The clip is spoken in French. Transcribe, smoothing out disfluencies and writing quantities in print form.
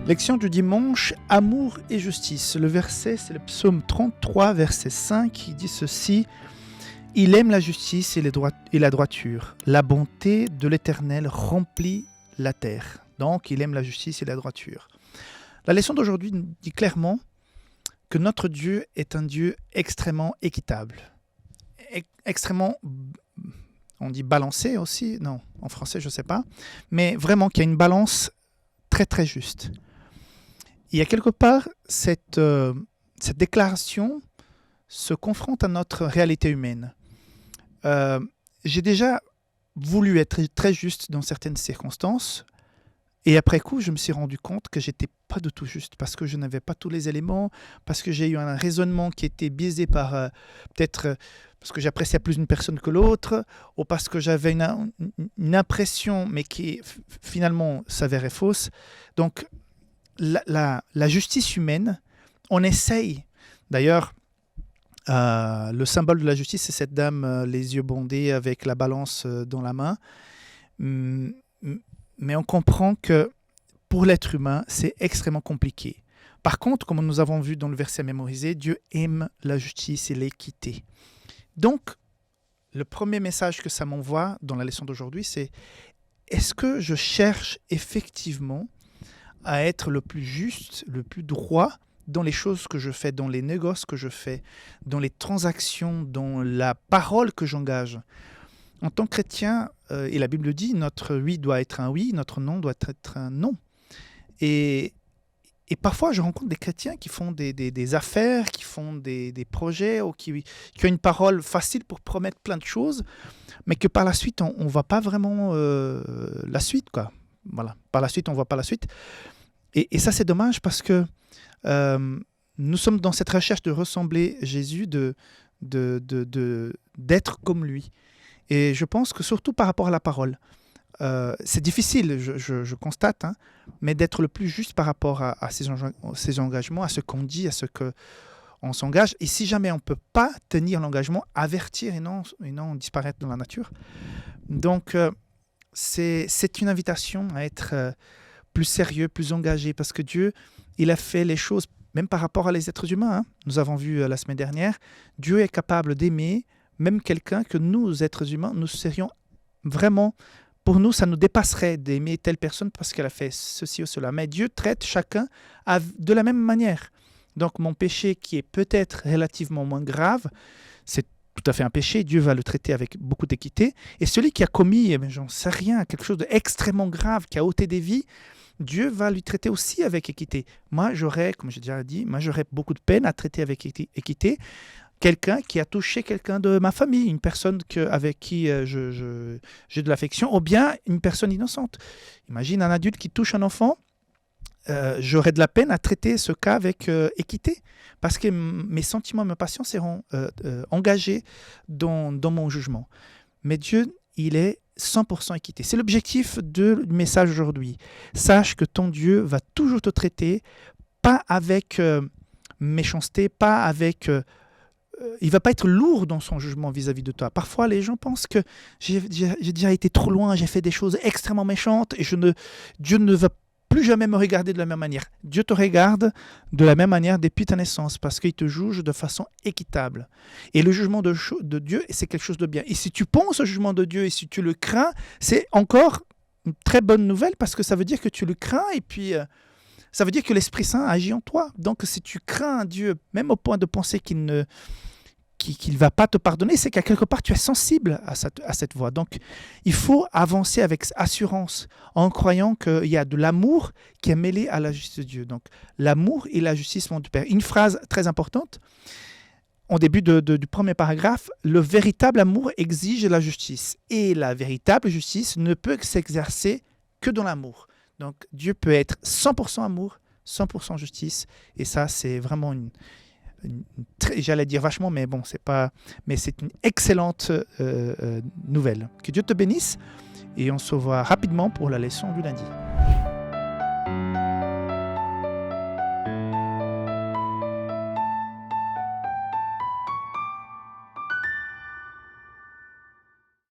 Lection du dimanche, amour et justice. Le verset, c'est le psaume 33, verset 5, qui dit ceci. Il aime la justice et la droiture. La bonté de l'Éternel remplit la terre. Donc, il aime la justice et la droiture. La leçon d'aujourd'hui dit clairement que notre Dieu est un Dieu extrêmement équitable. Extrêmement, on dit balancé aussi, non, en français je ne sais pas, mais vraiment qu'il y a une balance très très juste. Il y a quelque part, cette déclaration se confronte à notre réalité humaine. J'ai déjà voulu être très juste dans certaines circonstances, et après coup, je me suis rendu compte que j'étais pas du tout juste, parce que je n'avais pas tous les éléments, parce que j'ai eu un raisonnement qui était biaisé par peut-être parce que j'appréciais plus une personne que l'autre, ou parce que j'avais une impression, mais qui finalement s'avérait fausse. Donc, la justice humaine, on essaye. D'ailleurs, le symbole de la justice, c'est cette dame, les yeux bandés avec la balance dans la main. Mais on comprend que pour l'être humain, c'est extrêmement compliqué. Par contre, comme nous avons vu dans le verset mémorisé, Dieu aime la justice et l'équité. Donc, le premier message que ça m'envoie dans la leçon d'aujourd'hui, c'est est-ce que je cherche effectivement à être le plus juste, le plus droit dans les choses que je fais, dans les négoces que je fais, dans les transactions, dans la parole que j'engage. En tant que chrétien, et la Bible dit, notre oui doit être un oui, notre non doit être un non. Et parfois, je rencontre des chrétiens qui font des affaires, qui font des projets, ou qui ont une parole facile pour promettre plein de choses, mais que par la suite, on ne voit pas vraiment la suite, quoi. Voilà. Par la suite, on ne voit pas la suite. Et ça, c'est dommage parce que nous sommes dans cette recherche de ressembler à Jésus, d'être comme lui. Et je pense que surtout par rapport à la parole, c'est difficile, je constate, hein, mais d'être le plus juste par rapport à ses engagements, à ce qu'on dit, à ce qu'on s'engage. Et si jamais on ne peut pas tenir l'engagement, avertir et non disparaître dans la nature. Donc, c'est une invitation à être plus sérieux, plus engagé, parce que Dieu, il a fait les choses, même par rapport à les êtres humains. Hein. Nous avons vu la semaine dernière, Dieu est capable d'aimer même quelqu'un que nous, êtres humains, nous serions vraiment, pour nous, ça nous dépasserait d'aimer telle personne parce qu'elle a fait ceci ou cela. Mais Dieu traite chacun de la même manière. Donc mon péché qui est peut-être relativement moins grave, c'est tout à fait un péché, Dieu va le traiter avec beaucoup d'équité. Et celui qui a commis, j'en sais rien, quelque chose d'extrêmement grave, qui a ôté des vies, Dieu va lui traiter aussi avec équité. Moi, comme j'ai déjà dit, j'aurais beaucoup de peine à traiter avec équité quelqu'un qui a touché quelqu'un de ma famille, une personne avec qui j'ai de l'affection, ou bien une personne innocente. Imagine un adulte qui touche un enfant, j'aurais de la peine à traiter ce cas avec équité, parce que mes sentiments, mes passions seront engagés dans mon jugement. Mais Dieu, il est 100% équité. C'est l'objectif du message aujourd'hui. Sache que ton Dieu va toujours te traiter, pas avec méchanceté, pas avec... il ne va pas être lourd dans son jugement vis-à-vis de toi. Parfois, les gens pensent que j'ai déjà été trop loin, j'ai fait des choses extrêmement méchantes et Dieu ne va plus jamais me regarder de la même manière. Dieu te regarde de la même manière depuis ta naissance parce qu'il te juge de façon équitable. Et le jugement de Dieu, c'est quelque chose de bien. Et si tu penses au jugement de Dieu et si tu le crains, c'est encore une très bonne nouvelle parce que ça veut dire que tu le crains et puis... ça veut dire que l'Esprit Saint agit en toi. Donc, si tu crains Dieu, même au point de penser qu'il ne va pas te pardonner, c'est qu'à quelque part, tu es sensible à cette voix. Donc, il faut avancer avec assurance en croyant qu'il y a de l'amour qui est mêlé à la justice de Dieu. Donc, l'amour et la justice vont du Père. Une phrase très importante, au début du premier paragraphe, le véritable amour exige la justice. Et la véritable justice ne peut s'exercer que dans l'amour. Donc, Dieu peut être 100% amour, 100% justice. Et ça, c'est vraiment j'allais dire vachement, mais bon, mais c'est une excellente nouvelle. Que Dieu te bénisse et on se voit rapidement pour la leçon du lundi.